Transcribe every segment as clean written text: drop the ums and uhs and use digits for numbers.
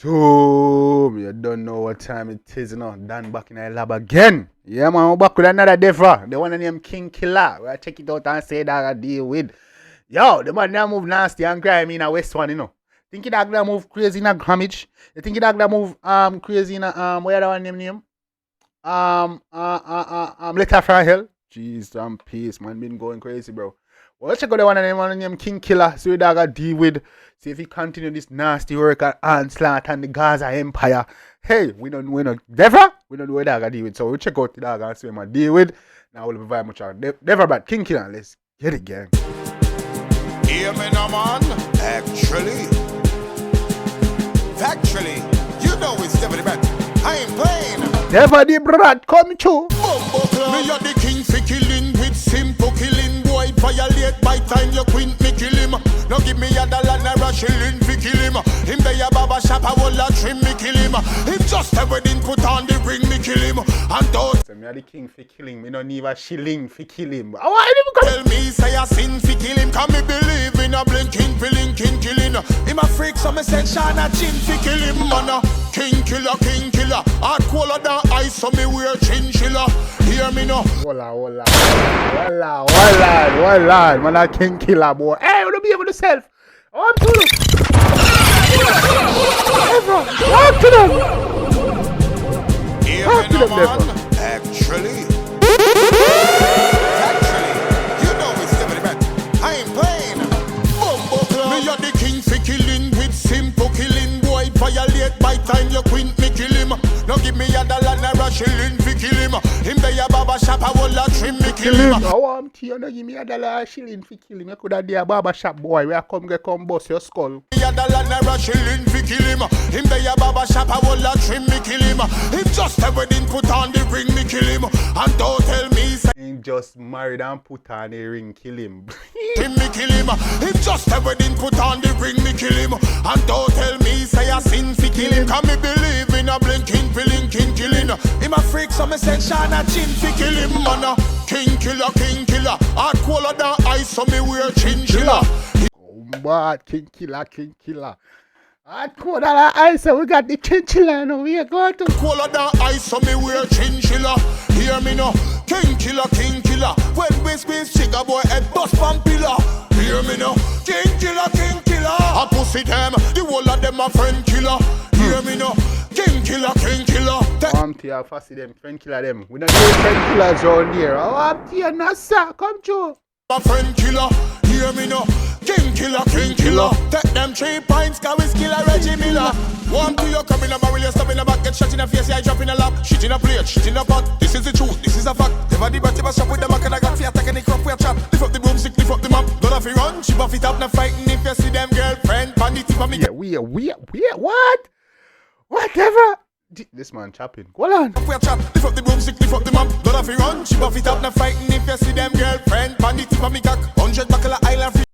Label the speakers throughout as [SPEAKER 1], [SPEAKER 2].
[SPEAKER 1] You don't know what time it is, you know. Dan back in the lab again. Yeah, man, we're back with another Deva. The one named King Killa. We'll check it out and say that I deal with. Yo, the man now move nasty and grimy in a West one, you know. Think that gonna move crazy in a Grammage. You think that gonna move crazy in a where the one name? Letter from Hell. Jeez, peace, man. Been going crazy, bro. Well, let's check out the one named King Killa. See what I gotta deal with. See if he continue this nasty work and onslaught and the Gaza Empire. Hey, we don't Deva. We don't know what I gotta deal with. So we'll check out the dog and see what I deal with. Now we'll provide much of Deva Bratt, King Killa. Let's get it, gang.
[SPEAKER 2] Hear me now, man. Actually, you know it's Deva Bratt. I ain't playing.
[SPEAKER 1] Deva Bratt, come true.
[SPEAKER 2] Me a the king for killing with simple killing. Boy violate by time you quint me kill him. No give me a dollar naira shilling for kill him. Him be a barber shop a whole lot trim me kill him. Him just a wedding put on the ring me kill him. And don't
[SPEAKER 1] so me a the king for killing. Me no need a shilling for kill him.
[SPEAKER 2] Tell me say a sin for kill him. Can me believe in a blinking killing. Him a freak so me send Shana chin for kill him. Man king killer. Hard cooler than ice so me wear chinchilla. Hear me now.
[SPEAKER 1] Hola. Man a King Killa, boy. Hey, you don't be able to self. Oh, I'm too. Talk to them.
[SPEAKER 2] Talk to them, man. Actually, you know it's Deva Bratt. I ain't playing. Me a the king for killing with simple killing. Boy violate by time you quint me kill him. No give me a dollar naira shilling for kill him. Him be a barber shop a whole lot trim me kill him.
[SPEAKER 1] I want you no give me a dollar shilling for kill him. You coulda be a barber shop boy where come bust your skull.
[SPEAKER 2] Me a dollar naira shilling for kill him. Him be a barber shop a whole lot trim me kill him. Him just a wedding put on the ring me kill him. And don't tell me say
[SPEAKER 1] him just married and put on the ring kill him.
[SPEAKER 2] Him me kill him. Him just a wedding put on the ring me kill him. And don't tell me say a sin for kill him. Can me believe in a blinking killing. Him a freak so me send Shana chin fi kill him. Man king killer. Hard cooler than ice so me wear chinchilla.
[SPEAKER 1] Oh bad King Killa. Hard cooler than ice so we got the chinchilla now. We are going to
[SPEAKER 2] cooler than ice so me wear chinchilla. Hear me now. King killer. When we squeeze chica boy head bust from pillar. Hear me now. King killer. I pussy them. The whole of them a friend killer. Hear me now. King killer.
[SPEAKER 1] I'm here, fussy them, friend killer them. We don't need friend killers around here. I'm here, Nasa, come true.
[SPEAKER 2] My friend killer, hear me now. King killer. Take them 3 pints, cause we skill a Reggie Miller. One to your come in a barrel, you stop in the back, get shot in the face, I drop in a lap. Shit in a plate, shit in a pot. This is the truth, this is a fact. Never debate, never shop with the back and I got fear, attacking the crop, we a trap. Lift up the broomstick, lift up the map. Don't have to run, she buff it up, not fighting if you see them girlfriend. Pan the tip of me.
[SPEAKER 1] Yeah, we, what? Whatever. This man chopping. Go on.
[SPEAKER 2] We a chat, lift up the broomstick, lift up the map. Don't have to run, she buff it up, not fighting if you see them girlfriend. Pan the tip of me cock, 100 buckle island free.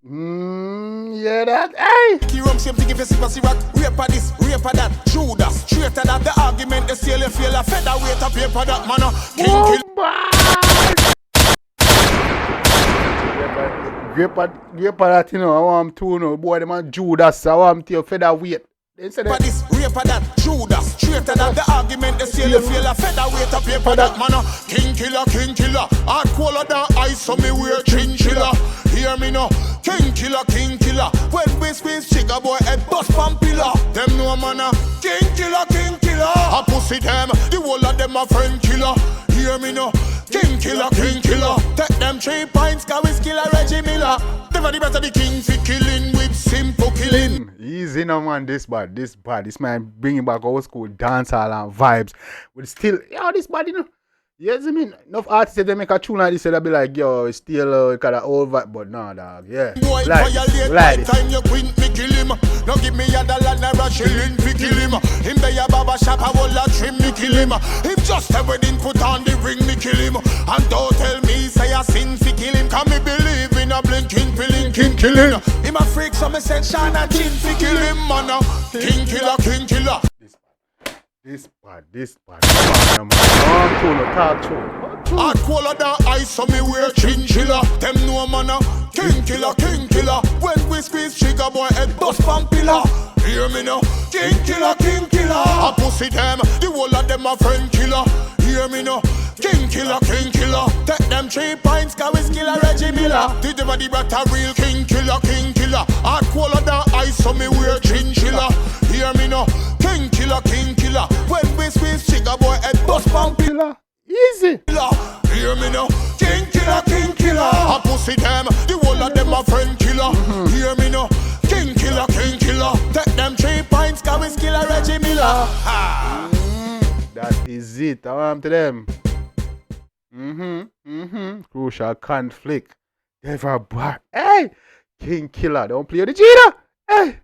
[SPEAKER 1] Yeah, that, hey.
[SPEAKER 2] Key rum, same thing if you see Passy Rock. Rape a this, rape a that. Judas, straight to that. The argument, the sale, you feel a featherweight of paper that man. King
[SPEAKER 1] Grape that, you know, I want to know, boy, the man Judas, I want to featherweight.
[SPEAKER 2] Rape a this, rape a that. Judas, straight to that. The argument, the sale, you feel a featherweight of paper that man. King killer. Hard cooler than ice, so me wear chinchilla. Hear me now. King killer. When we squeeze chica boy head bust from pillar. Them no man King killer. I pussy them. The whole of them a friend killer. Hear me now. King killer. Take them 3 pints, cause we skill a Reggie Miller. Never the better the king for killing with simple killing.
[SPEAKER 1] Easy no man, this bad. This man bringing back old school dancehall and vibes. But still, this bad, you know. Yes, I mean, enough artists if they make a tune like this, they'll be like, yo, it's still kind of old vibe, but nah, dog, yeah.
[SPEAKER 2] Boy, like time you quint me kill him. No give me a dollar naira shilling fi kill him. Him be a barber shop a whole lot trim me kill him. Him just a wedding put on the ring me kill him. And don't tell me say a sin fi kill him. Can me believe in a blinking killing. Him a freak so me send Shana chin fi kill him, man. King killer.
[SPEAKER 1] This bad. Come on, talk to.
[SPEAKER 2] Hard cooler than ice, so me wear chinchilla. Them no man King killer. When we squeeze trigger boy head bust from pillar. Hear me now, king killer, king killer. I pussy them, the whole of them a friend killer. Hear me now, king killer, king killer. Take them 3 pints, cause we skill a Reggie Miller. The Deva Bratt a real king killer, king killer. Hard colder than ice, so me wear chinchilla. Hear me now, king killer, king killer. When we squeeze chica boy head bust pump
[SPEAKER 1] Killer. Easy.
[SPEAKER 2] killer. Hear me now, king killer, king killer. I pussy them, the whole of them a friend killer. Hear me now, king killer, king killer. Take them 3 pints, cause we skill a Reggie Miller. Ha.
[SPEAKER 1] That is it. I want to them. Crucial conflict. Deva Bratt. Hey! King Killer. Don't play the cheater. Hey!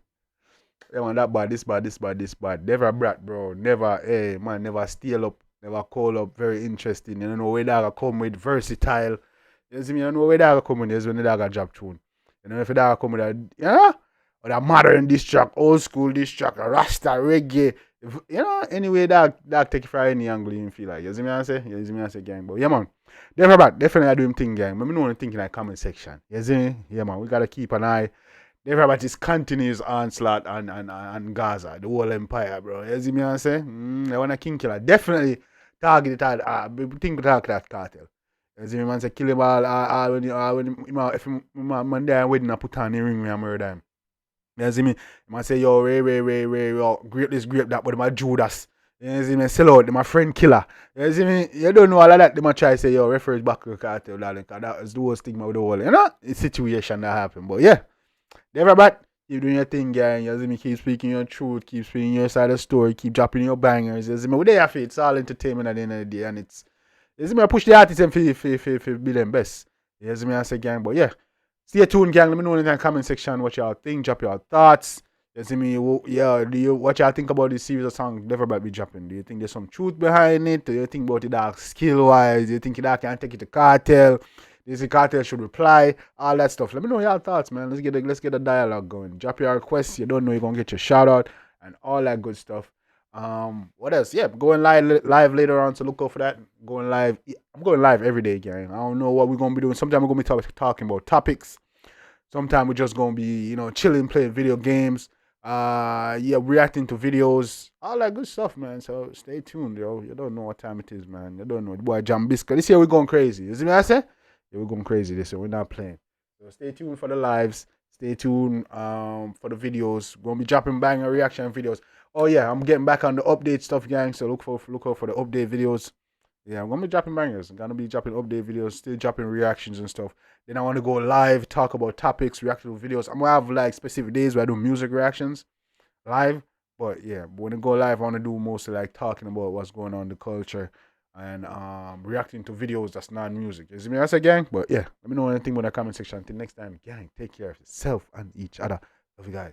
[SPEAKER 1] They want that bad, this bad, this bad, this bad. Deva Bratt, bro. Never, hey, man, never steal up. Never call up. Very interesting. You don't know where that come with. Versatile. You see me? You don't know where that come with. Is when the dog drop tune. You know if the dog come with that, yeah? Or that modern diss track, old school diss track, Rasta, reggae. You know, anyway, that take it from any angle you feel like. You see me I say? You see me I say, gang. But yeah, man. Deva Bratt, definitely I do him thing, gang. But me know think in the comment section. You see me? Yeah, man. We gotta keep an eye. Deva Bratt is continuous onslaught on Gaza, the whole empire, bro. You see me I say? I want a king killer. Definitely target it. Think about that cartel. You see me, man? Say kill him all when if man there wedding I put on the ring and murder him. You see me? Man say, yo, Ray, yo, grape this, grape that, but my Judas. You see me? Sell out, my friend killer. You see me? You don't know all of that. They might try to say, yo, refers back to the cartel, darling, because that is the whole stigma with the whole, you know? It's situation that happened. But yeah, Deva Bratt, keep doing your thing, gang. You see me? Keep speaking your truth, keep speaking your side of the story, keep dropping your bangers. You see me? We're there for it. It's all entertainment at the end of the day, and it's, you see me? I push the artists and for be them best. You see me? I say, gang, but yeah. Stay tuned, gang. Let me know in the comment section what y'all think. Drop your thoughts. You see me? Yeah, what y'all think about this series of songs Deva Bratt be dropping? Do you think there's some truth behind it? Do you think about it that skill-wise? Do you think that can take it to cartel? Do you think cartel should reply? All that stuff. Let me know your thoughts, man. Let's get a dialogue going. Drop your requests. You don't know you're gonna get your shout out and all that good stuff. What else? Yeah, going live later on, so look out for that. Going live. I'm going live every day, gang. I don't know what we're gonna be doing. Sometimes we're gonna be talking about topics. Sometimes we're just gonna be, you know, chilling, playing video games. Yeah, reacting to videos, all that good stuff, man. So stay tuned, yo. You don't know what time it is, man. You don't know. Boy, Jambisco. This year we're going crazy. You see what I say? Yeah, we're going crazy this year. We're not playing. So stay tuned for the lives. Stay tuned for the videos. We're gonna be dropping banger reaction videos. Oh yeah, I'm getting back on the update stuff, gang. So look out for the update videos. Yeah, I'm gonna be dropping bangers. I'm gonna be dropping update videos, still dropping reactions and stuff. Then I want to go live, talk about topics, react to videos. I'm gonna have like specific days where I do music reactions live. But yeah, when I go live, I want to do mostly like talking about what's going on in the culture and reacting to videos that's not music. You see me? I say, gang. But yeah, let me know anything in the comment section. Until next time, gang. Take care of yourself and each other. Love you guys.